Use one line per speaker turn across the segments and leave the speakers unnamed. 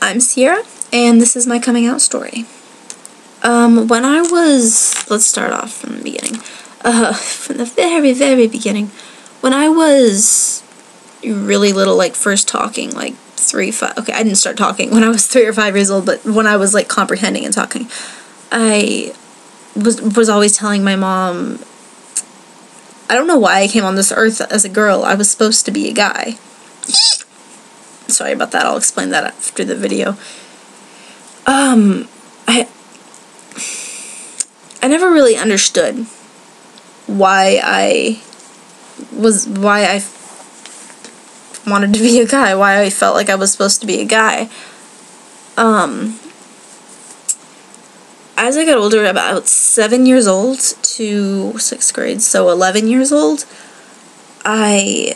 I'm Sierra, and this is my coming out story. When I was, let's start off from the beginning. From the very, very beginning. When I was really little, like, first talking, like, 3, 5, okay, I didn't start talking when I was 3 or 5 years old, but when I was, like, comprehending and talking, I was always telling my mom, I don't know why I came on this earth as a girl. I was supposed to be a guy. Sorry about that, I'll explain that after the video. I never really understood why I wanted to be a guy, why I felt like I was supposed to be a guy. As I got older, about 7 years old to 6th grade, so 11 years old, I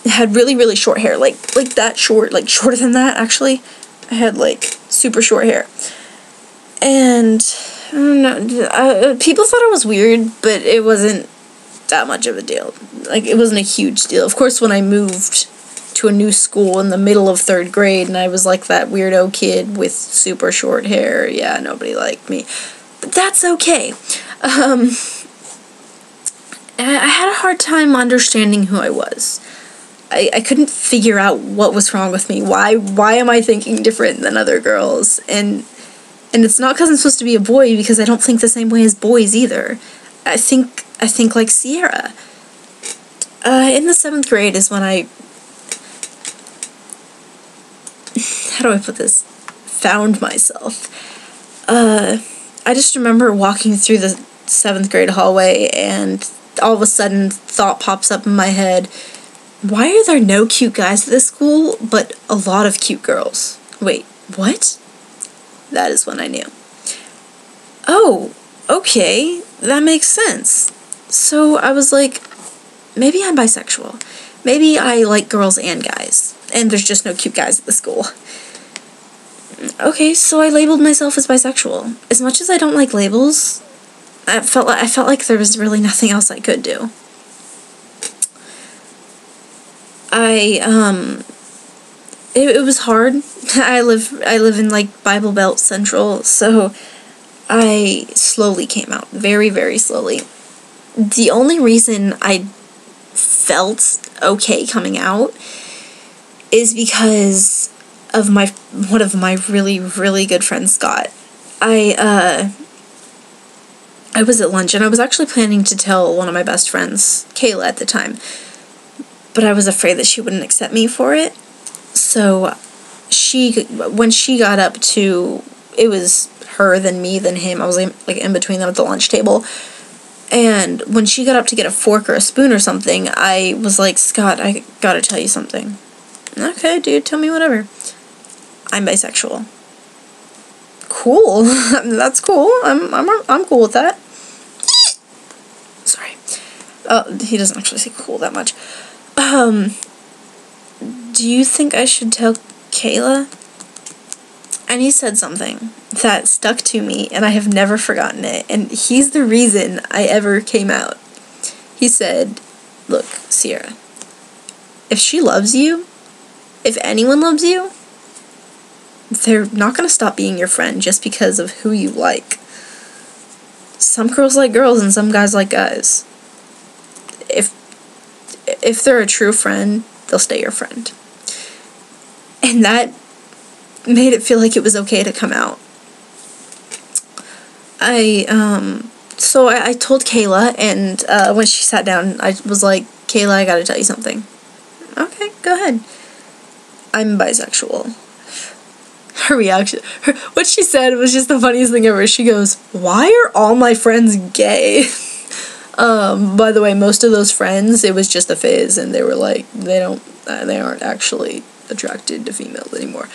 had really, really short hair, like that short, like shorter than that, actually. I had, like, super short hair. And, I don't know, people thought it was weird, but it wasn't that much of a deal. Like, it wasn't a huge deal. Of course, when I moved to a new school in the middle of 3rd grade, and I was, like, that weirdo kid with super short hair, yeah, nobody liked me. But that's okay. I had a hard time understanding who I was. I couldn't figure out what was wrong with me. Why am I thinking different than other girls? And it's not because I'm supposed to be a boy, because I don't think the same way as boys either. I think like Sierra. In the 7th grade is when I, how do I put this, found myself. I just remember walking through the 7th grade hallway, and all of a sudden thought pops up in my head, why are there no cute guys at this school, but a lot of cute girls? Wait, what? That is when I knew. Oh, okay, that makes sense. So I was like, maybe I'm bisexual. Maybe I like girls and guys, and there's just no cute guys at the school. Okay, so I labeled myself as bisexual. As much as I don't like labels, I felt like there was really nothing else I could do. It was hard. I live in, like, Bible Belt Central, so I slowly came out. Very, very slowly. The only reason I felt okay coming out is because of one of my really, really good friends, Scott. I was at lunch, and I was actually planning to tell one of my best friends, Kayla, at the time, but I was afraid that she wouldn't accept me for it. So when she got up to, it was her, then me, then him. I was, like, in between them at the lunch table. And when she got up to get a fork or a spoon or something, I was like, Scott, I gotta tell you something. Okay, dude, tell me whatever. I'm bisexual. Cool. That's cool. I'm cool with that. Sorry. He doesn't actually say cool that much. Do you think I should tell Kayla? And he said something that stuck to me, and I have never forgotten it, and he's the reason I ever came out. He said, look, Sierra, if she loves you, if anyone loves you, they're not going to stop being your friend just because of who you like. Some girls like girls, and some guys like guys. If they're a true friend, they'll stay your friend. And that made it feel like it was okay to come out. So I told Kayla, and when she sat down, I was like, Kayla, I gotta tell you something. Okay, go ahead. I'm bisexual. Her reaction, what she said was just the funniest thing ever. She goes, why are all my friends gay? By the way, most of those friends, it was just a phase, and they were like, they aren't actually attracted to females anymore.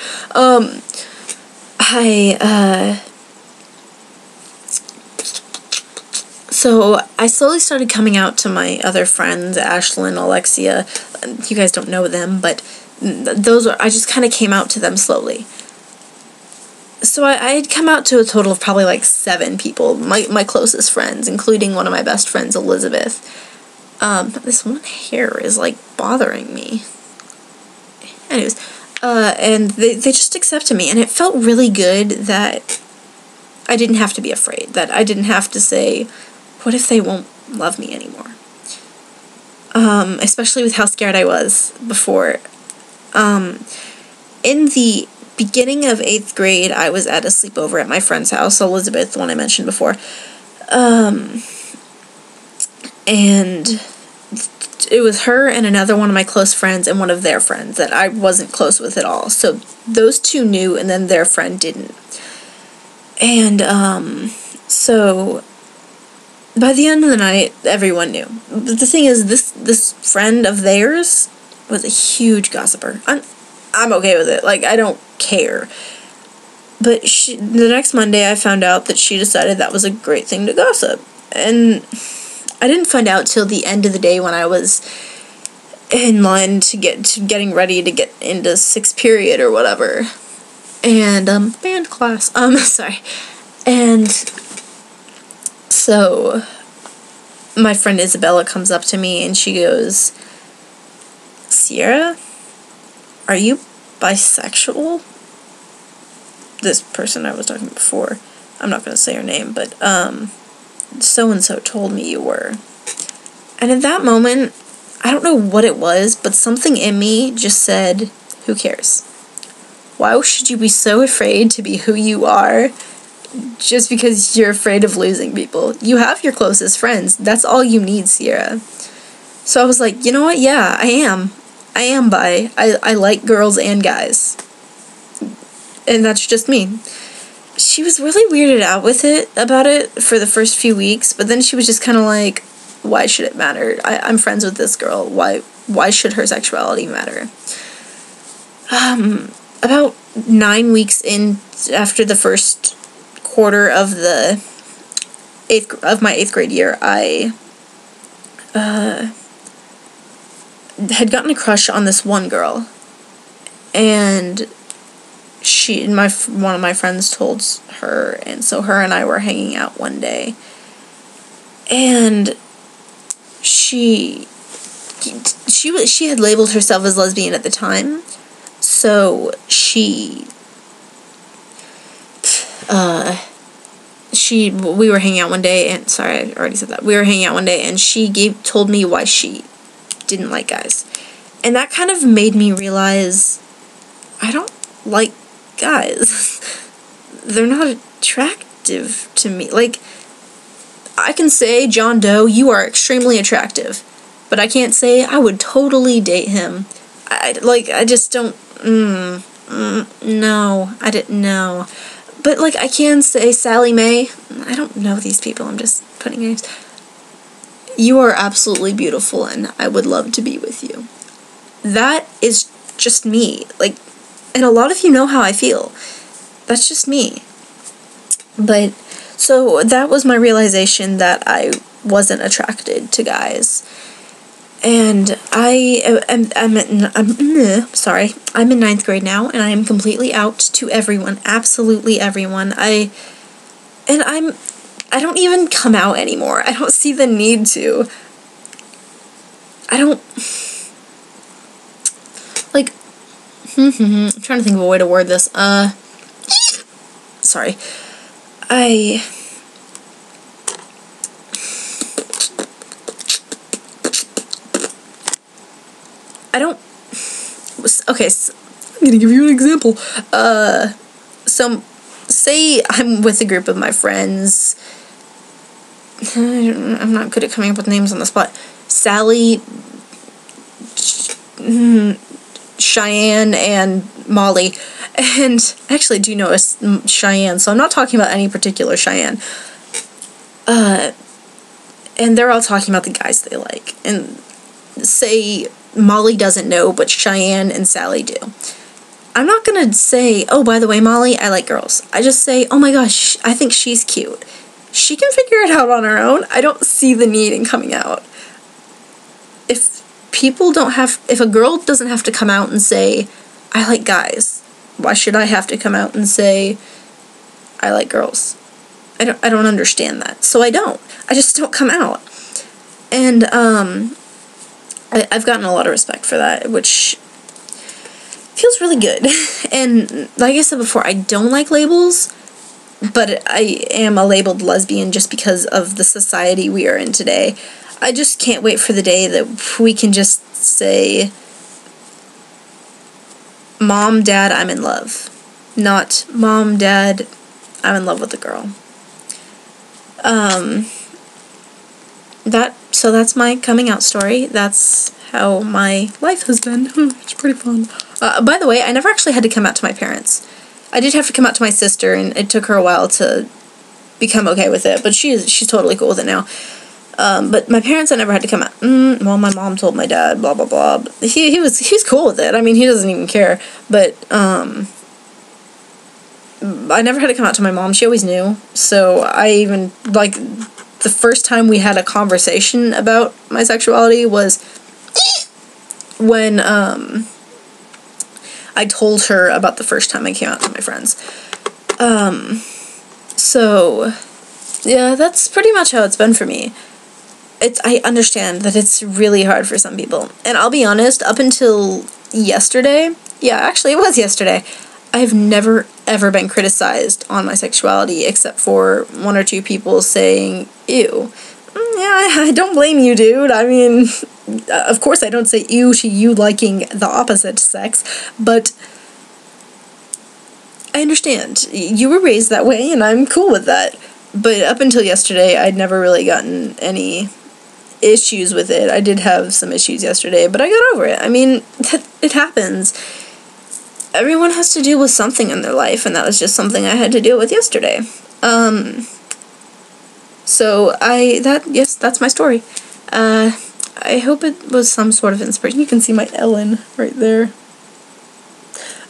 So I slowly started coming out to my other friends, Ashlyn, Alexia. You guys don't know them, but I just kind of came out to them slowly. So I had come out to a total of probably like 7 people, my closest friends, including one of my best friends, Elizabeth. This one hair is, like, bothering me. Anyways, And they just accepted me, and it felt really good that I didn't have to be afraid, that I didn't have to say, what if they won't love me anymore? Especially with how scared I was before. In the beginning of 8th grade, I was at a sleepover at my friend's house, Elizabeth, the one I mentioned before. And it was her and another one of my close friends and one of their friends that I wasn't close with at all. So those two knew, and then their friend didn't. And, so by the end of the night, everyone knew. But the thing is, this friend of theirs was a huge gossiper. I'm okay with it. Like, I don't care. But the next Monday, I found out that she decided that was a great thing to gossip. And I didn't find out till the end of the day when I was in line getting ready to get into 6th period or whatever. And, band class. Sorry. And so my friend Isabella comes up to me and she goes, Sierra, are you bisexual? This person I was talking before, I'm not going to say her name, but, so-and-so told me you were. And at that moment, I don't know what it was, but something in me just said, who cares? Why should you be so afraid to be who you are just because you're afraid of losing people? You have your closest friends. That's all you need, Sierra. So I was like, you know what? Yeah, I am. I am bi. I like girls and guys. And that's just me. She was really weirded out about it for the first few weeks, but then she was just kind of like, why should it matter? I'm friends with this girl. Why should her sexuality matter? About 9 weeks in, after the first quarter of my 8th grade year, I had gotten a crush on this one girl, and one of my friends told her, and so her and I were hanging out one day, and she had labeled herself as lesbian at the time, so we were hanging out one day, and sorry, I already said that. We were hanging out one day, and she told me why she didn't like guys, and that kind of made me realize I don't like guys. They're not attractive to me. Like, I can say, John Doe, you are extremely attractive, but I can't say I would totally date him. I just don't, no, I didn't know. But, like, I can say Sally Mae. I don't know these people, I'm just putting names. You are absolutely beautiful, and I would love to be with you. That is just me. Like, and a lot of you know how I feel. That's just me. But, so that was my realization that I wasn't attracted to guys. And I'm in 9th grade now, and I am completely out to everyone, absolutely everyone. I don't even come out anymore. I don't see the need to. I'm trying to think of a way to word this. Sorry. Okay, so I'm gonna give you an example. So, say I'm with a group of my friends. I'm not good at coming up with names on the spot. Sally, Cheyenne, and Molly. And I actually do know a Cheyenne, so I'm not talking about any particular Cheyenne. And they're all talking about the guys they like. And say Molly doesn't know, but Cheyenne and Sally do. I'm not gonna say, oh, by the way, Molly, I like girls. I just say, oh my gosh, I think she's cute. She can figure it out on her own. I don't see the need in coming out. If a girl doesn't have to come out and say, I like guys, why should I have to come out and say, I like girls? I don't understand that. So I just don't come out. And, I've gotten a lot of respect for that, which feels was really good. And like I said before, I don't like labels, but I am a labeled lesbian just because of the society we are in today. I just can't wait for the day that we can just say, Mom, Dad, I'm in love. Not, Mom, Dad, I'm in love with a girl. So that's my coming out story. That's how my life has been. It's pretty fun. By the way, I never actually had to come out to my parents. I did have to come out to my sister, and it took her a while to become okay with it, but she's totally cool with it now. But my parents, I never had to come out. Well, my mom told my dad, blah, blah, blah. But he's cool with it. I mean, he doesn't even care. But, I never had to come out to my mom. She always knew. So I even, like, the first time we had a conversation about my sexuality was when, I told her about the first time I came out to my friends. So, yeah, that's pretty much how it's been for me. I understand that it's really hard for some people. And I'll be honest, up until yesterday, yeah, actually it was yesterday, I've never ever been criticized on my sexuality except for one or two people saying, ew. Yeah, I don't blame you, dude. I mean, of course I don't say ew to you liking the opposite sex, but I understand. You were raised that way, and I'm cool with that. But up until yesterday, I'd never really gotten any issues with it. I did have some issues yesterday, but I got over it. I mean, it happens. Everyone has to deal with something in their life, and that was just something I had to deal with yesterday. So yes, that's my story. I hope it was some sort of inspiration. You can see my Ellen right there.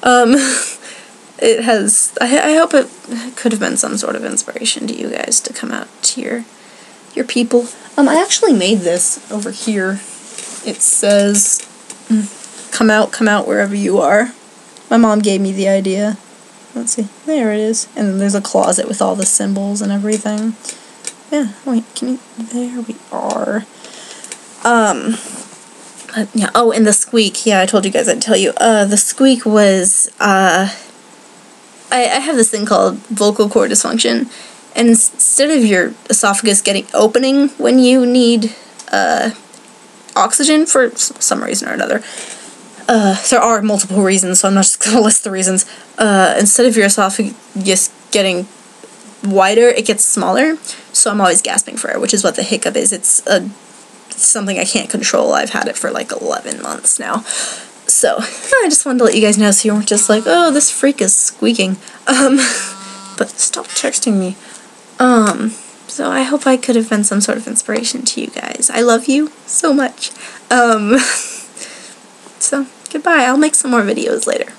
It has, I hope it could have been some sort of inspiration to you guys to come out to your people. I actually made this over here. It says, come out wherever you are. My mom gave me the idea. Let's see, there it is. And then there's a closet with all the symbols and everything. Yeah, wait, there we are. Yeah, oh, and the squeak, yeah, I told you guys I'd tell you. The squeak was, I have this thing called vocal cord dysfunction, and instead of your esophagus opening when you need, oxygen for some reason or another, there are multiple reasons, so I'm not just gonna list the reasons. Instead of your esophagus getting wider, it gets smaller, so I'm always gasping for air, which is what the hiccup is. It's something I can't control. I've had it for like 11 months now. So, I just wanted to let you guys know so you weren't just like, oh, this freak is squeaking. But stop texting me. So I hope I could have been some sort of inspiration to you guys. I love you so much. So, goodbye. I'll make some more videos later.